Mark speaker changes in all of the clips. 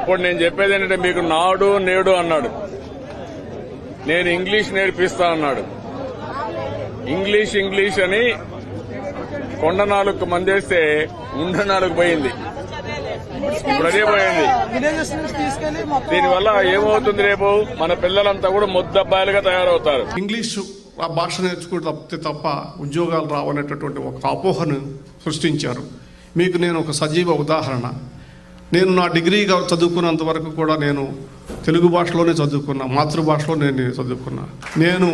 Speaker 1: అప్పుడు నేను చెప్పేది ఏంటంటే మీకు నాడు నేడు అన్నాడు, నేను ఇంగ్లీష్ నేర్పిస్తా అన్నాడు. ఇంగ్లీష్ ఇంగ్లీష్ అని కొండ నాలుగు మందేస్తే ఉండ నాలుగు పోయింది, ఇప్పుడు అదే పోయింది. దీనివల్ల ఏమవుతుంది, రేపు మన పిల్లలంతా కూడా ముద్దబ్బాయిలుగా తయారవుతారు.
Speaker 2: ఇంగ్లీష్ భాష నేర్చుకుంటే తప్ప ఉద్యోగాలు రావనేటటువంటి ఒక అపోహను సృష్టించారు. మీకు నేను ఒక సజీవ ఉదాహరణ. నేను నా డిగ్రీగా చదువుకున్నంత వరకు కూడా నేను తెలుగు భాషలోనే చదువుకున్నా, మాతృభాషలో నేను చదువుకున్నా. నేను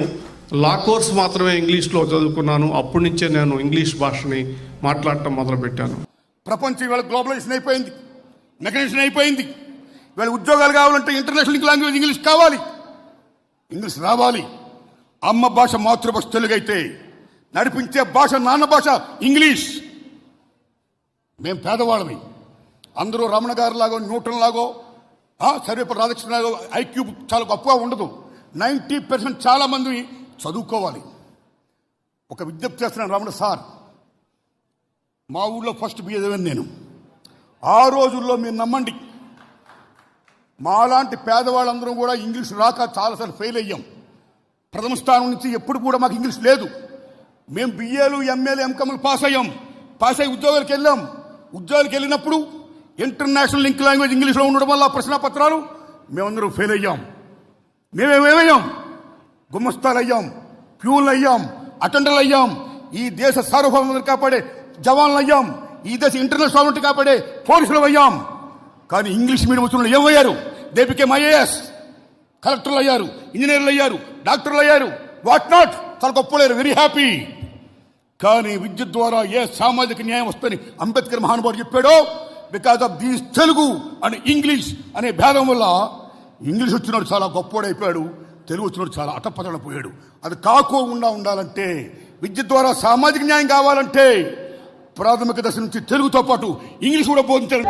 Speaker 2: లా కోర్స్ మాత్రమే ఇంగ్లీష్లో చదువుకున్నాను. అప్పటి నుంచే నేను ఇంగ్లీష్ భాషని మాట్లాడటం మొదలుపెట్టాను.
Speaker 3: ప్రపంచం ఇవాళ గ్లోబలైజేషన్ అయిపోయింది, మెకనైజేషన్ అయిపోయింది. ఇవాళ ఉద్యోగాలు కావాలంటే ఇంటర్నేషనల్ లాంగ్వేజ్ ఇంగ్లీష్ కావాలి, ఇంగ్లీష్ రావాలి. అమ్మ భాష మాతృభాష తెలుగు అయితే నడిపించే భాష నాన్న భాష ఇంగ్లీష్. మేము పేదవాళ్ళమి, అందరూ రమణ గారి లాగో న్యూటన్ లాగో సర్వేపల్లి రాధాకృష్ణ లాగో ఐక్యూ చాలా గొప్పగా ఉండదు. 90% చాలా మంది చదువుకోవాలి. ఒక విజ్ఞప్తి చేస్తున్నాను రమణ సార్, మా ఊళ్ళో ఫస్ట్ బిఏ చదివాను నేను. ఆ రోజుల్లో మీరు నమ్మండి, మాలాంటి పేదవాళ్ళందరం కూడా ఇంగ్లీష్ రాక చాలాసార్లు ఫెయిల్ అయ్యాం. ప్రథమ స్థానం నుంచి ఎప్పుడు కూడా మాకు ఇంగ్లీష్ లేదు. మేము బిఏలు ఎంఏలు ఎంకమ్లు పాస్ అయ్యాం. పాస్ అయ్యి ఉద్యోగాలకు వెళ్ళాం. ఉద్యోగాలకు వెళ్ళినప్పుడు ఇంటర్నేషనల్ లింక్ లాంగ్వేజ్ ఇంగ్లీష్లో ఉండడం వల్ల ప్రశ్నాపత్రాలు మేమందరం ఫెయిల్ అయ్యాం. మేమేమయ్యాం? గుమస్తాలు అయ్యాం, ప్యూన్లు అయ్యాం, అటెండర్లు అయ్యాం. ఈ దేశ సార్వభౌమతను కాపాడే జవాన్లు అయ్యాం. ఈ దేశ ఇంటర్నేషనల్ సాల్వెంట్ కాపాడే పోలీసులు అయ్యాం. కానీ ఇంగ్లీష్ మీడియం వచ్చిన ఏమయ్యారు? దే బికేమ్ ఐఏఎస్, కలెక్టర్లు అయ్యారు, ఇంజనీర్లు అయ్యారు, డాక్టర్లు అయ్యారు, వాట్ నాట్. చాలా గొప్పలేరు, వెరీ హ్యాపీ. కానీ విద్య ద్వారా ఏ సామాజిక న్యాయం వస్తుందని అంబేద్కర్ మహానుభావుడు చెప్పాడో, because of these Telugu and English అనే భేదం వల్ల ఇంగ్లీష్ వచ్చినాడు చాలా గొప్పోడైపోయాడు, తెలుగు వచ్చినాడు చాలా అటపతడపోయాడు. అది కాకోకుండా ఉండాలంటే, విద్య ద్వారా సామాజిక న్యాయం కావాలంటే ప్రాథమిక దశ నుంచి తెలుగుతో పాటు ఇంగ్లీష్ కూడా బోధించాలి.